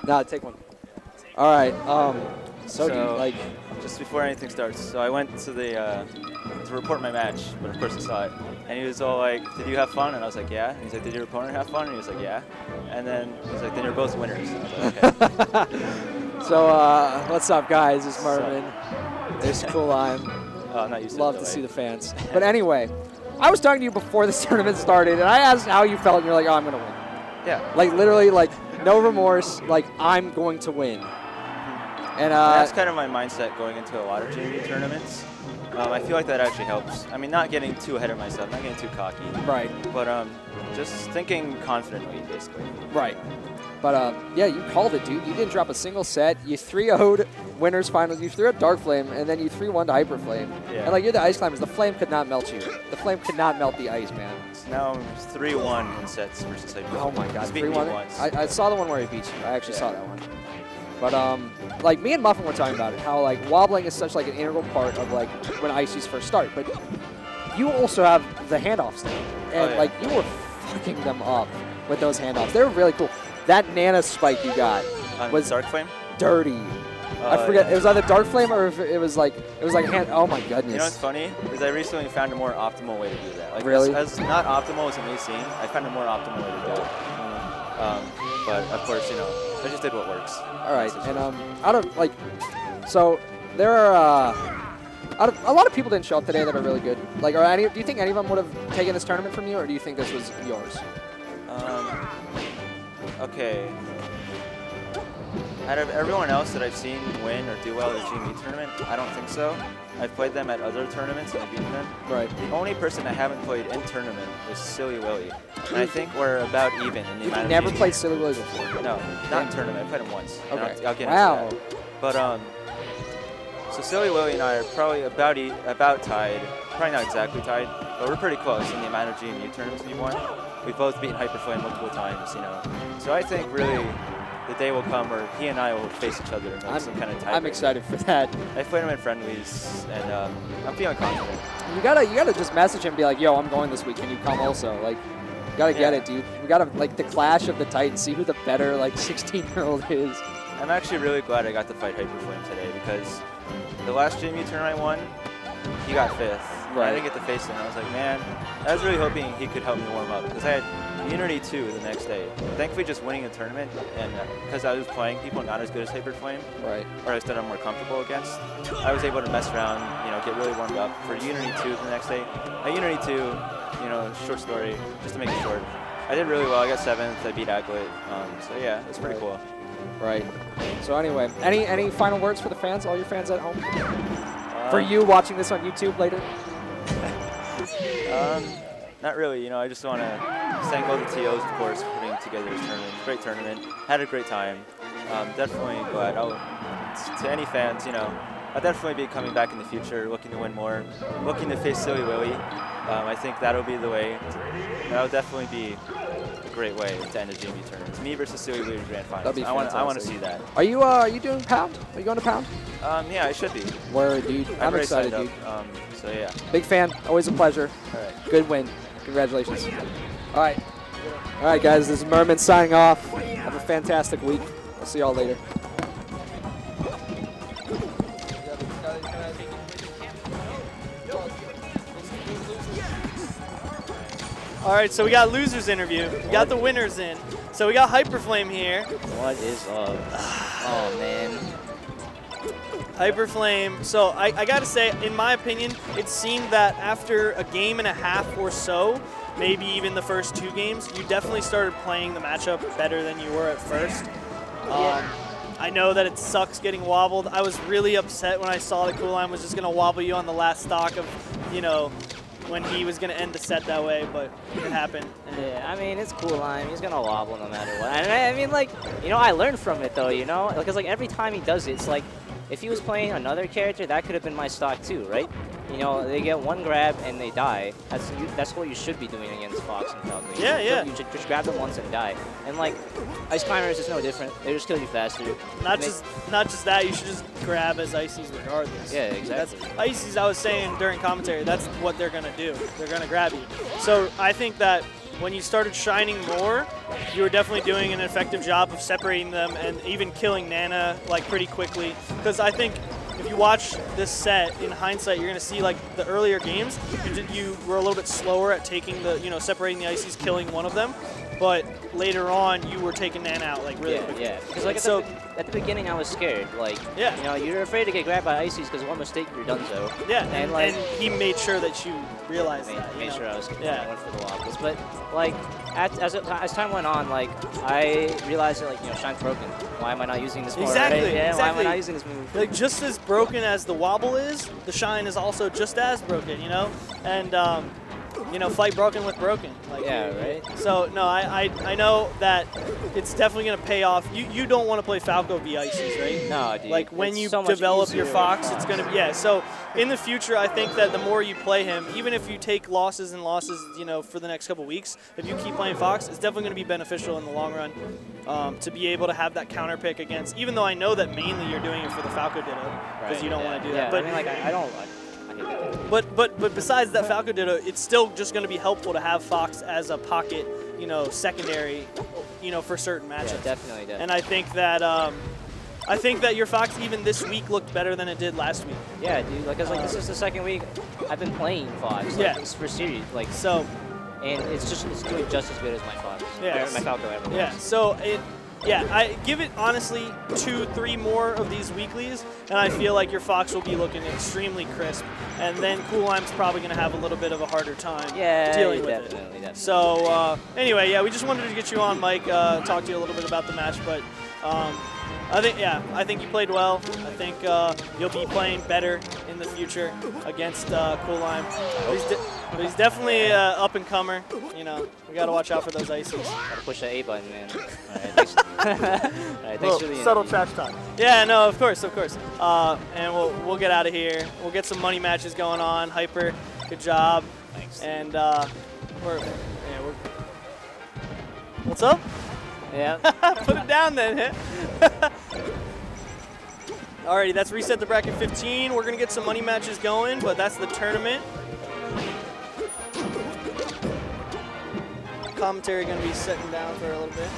No, take one. All right. So do you, like, just before anything starts, so I went to the to report my match, but of course I saw it, and he was all like, "Did you have fun?" And I was like, "Yeah." And he's like, "Did your opponent have fun?" And he was like, "Yeah." And then he's like, "Then you're both winners." And I was like, "Okay." So what's up, guys? It's Mervin. It's Cool Lime. I'm not used Love to to it, see the fans. But anyway, I was talking to you before this tournament started, and I asked how you felt, and you're like, "Oh, I'm gonna win." Yeah. Like literally, like no remorse. Like I'm going to win. And that's kind of my mindset going into a lot of JV tournaments. I feel like that actually helps. I mean, not getting too ahead of myself, not getting too cocky. Right. But just thinking confidently, basically. Right. But yeah, you called it, dude. You didn't drop a single set. You 3-0'd winners finals. You threw a Dark Flame, and then you 3-1 to Hyperflame. Yeah. And like you're the Ice Climbers. The flame could not melt you. The flame could not melt the ice, man. So now I'm 3-1 in sets versus Hyperflame. Oh my God, He's beaten me 3-1. once. I saw the one where he beat you. I actually saw that one. But like me and Muffin were talking about it, how like wobbling is such like an integral part of like when ices first start. But you also have the handoffs now, and like you were fucking them up with those handoffs. They were really cool. That Nana spike you got was Dark Flame? Dirty. I forget. It was either Dark Flame or if it was like hand. Oh my goodness. You know what's funny is I recently found a more optimal way to do that. Like really? As not optimal as it may seem, I found a more optimal way to do it. But of course, you know, I just did what works. All right, and out of like, so there are a lot of people didn't show up today that are really good. Like, do you think any of them would have taken this tournament from you, or do you think this was yours? Okay. Out of everyone else that I've seen win or do well at a GME tournament, I don't think so. I've played them at other tournaments and I've beaten them. Right. The only person I haven't played in tournament was Silly Willy. And I think we're about even in the amount of never played Silly Willy before? No, not in tournament. I played him once. Okay. I'll get wow. into that. But, so Silly Willy and I are probably about tied. Probably not exactly tied, but we're pretty close in the amount of GME tournaments we've won. We've both beaten Hyperflame multiple times, you know. So I think really the day will come where he and I will face each other in some kind of tie. I'm excited for that. I played him in friendlies, and I'm feeling confident. You gotta just message him and be like, "Yo, I'm going this week. Can you come also?" Like, you gotta get it, dude. We gotta like the clash of the Titans. See who the better like 16-year-old is. I'm actually really glad I got to fight Hyperflame today because the last JMU tournament I won, he got 5th. Right. I didn't get to face him. I was like, man, I was really hoping he could help me warm up because I had Unity 2 the next day. Thankfully, just winning a tournament and because I was playing people not as good as Hyperflame, right, or that I'm more comfortable against, I was able to mess around, you know, get really warmed up for Unity 2 the next day. At Unity 2, you know, short story, just to make it short, I did really well. I got 7th. I beat Aglet. So yeah, it's pretty cool. Right. So anyway, any final words for the fans, all your fans at home? For you watching this on YouTube later? Not really. You know, I just want to thank all the TOs, of course, for putting together this tournament. Great tournament. Had a great time. Definitely glad. To any fans, you know, I'll definitely be coming back in the future, looking to win more, looking to face Silly Willy. I think that'll be the way. That'll definitely be a great way to end a JV tournament. Me versus Silly Willy Grand Finals. That'd be fantastic. I want to see that. Are you doing Pound? Are you going to Pound? Yeah, I should be. Word, dude. I'm excited, dude. So yeah. Big fan. Always a pleasure. All right. Good win. Congratulations. All right. All right, guys. This is Merman signing off. Have a fantastic week. I'll see y'all later. All right, so we got losers interview. We got the winners in. So we got Hyperflame here. What is up? Oh, man. Hyperflame. So I got to say, in my opinion, it seemed that after a game and a half or so, maybe even the first 2 games, you definitely started playing the matchup better than you were at first. I know that it sucks getting wobbled. I was really upset when I saw that Cool Line was just going to wobble you on the last stock of, you know, when he was going to end the set that way, but it happened. Yeah, I mean, it's Cool Line. He's going to wobble no matter what. And I mean, like, you know, I learned from it, though, you know? Because, like, every time he does it, it's like, if he was playing another character, that could have been my stock, too, right? You know, they get one grab and they die. That's what you should be doing against Fox and Falcon. Yeah. You should just grab them once and die. And, like, Ice Climbers is no different. They just kill you faster. Not just that, you should just grab as Ices regardless. Yeah, exactly. That's, Ices, I was saying during commentary, that's what they're going to do. They're going to grab you. So I think that when you started shining more, you were definitely doing an effective job of separating them and even killing Nana like pretty quickly. Because I think if you watch this set in hindsight, you're going to see like the earlier games, you were a little bit slower at taking the, separating the ices, killing one of them. But later on, you were taking Nana out like really quickly. Yeah, because like at the beginning, I was scared. Like, yeah. You're afraid to get grabbed by ices because one mistake, you're done so. Yeah, and he made sure that you realized that. Made sure I was yeah. went for the wobbles. But like as time went on, like I realized that Shine's broken. Why am I not using this more? Exactly. Right? Yeah, exactly. why am I not using this move? Like just as broken as the wobble is, the Shine is also just as broken. And fight broken with broken. Like, yeah, right? So, no, I know that it's definitely going to pay off. You don't want to play Falco v Ices, right? No, dude. Like, when you so develop your Fox, it's going to be, yeah. So, in the future, I think that the more you play him, even if you take losses and losses, for the next couple weeks, if you keep playing Fox, it's definitely going to be beneficial in the long run to be able to have that counter pick against, even though I know that mainly you're doing it for the Falco Ditto, because you don't want to do that. But, I mean, like, I don't... But besides that Falco Ditto, it's still just going to be helpful to have Fox as a pocket, secondary, for certain matchups. Yeah, definitely. And I think that your Fox even this week looked better than it did last week. Yeah, dude. Like, this is the second week I've been playing Fox. Like, it's for series. Like, so, and it's doing just as good as my Fox. Yeah, my Falco ever was. Yeah. So I give it honestly 2-3 more of these weeklies, and I feel like your Fox will be looking extremely crisp. And then Cool Lime's probably going to have a little bit of a harder time dealing with it. Definitely. So anyway, we just wanted to get you on, Mike, talk to you a little bit about the match, but I think you played well. I think you'll be playing better in the future against Cool Lime. But he's definitely up and comer. We got to watch out for those ices. Got to push that A button, man. All right, thanks. All right, thanks for the subtle trash talk. Yeah, no, of course. And we'll get out of here. We'll get some money matches going on. Hyper, good job. Thanks. And what's up? Yeah. Put it down then. Alrighty, that's reset the bracket 15. We're gonna get some money matches going, but that's the tournament. Commentary gonna be sitting down for a little bit.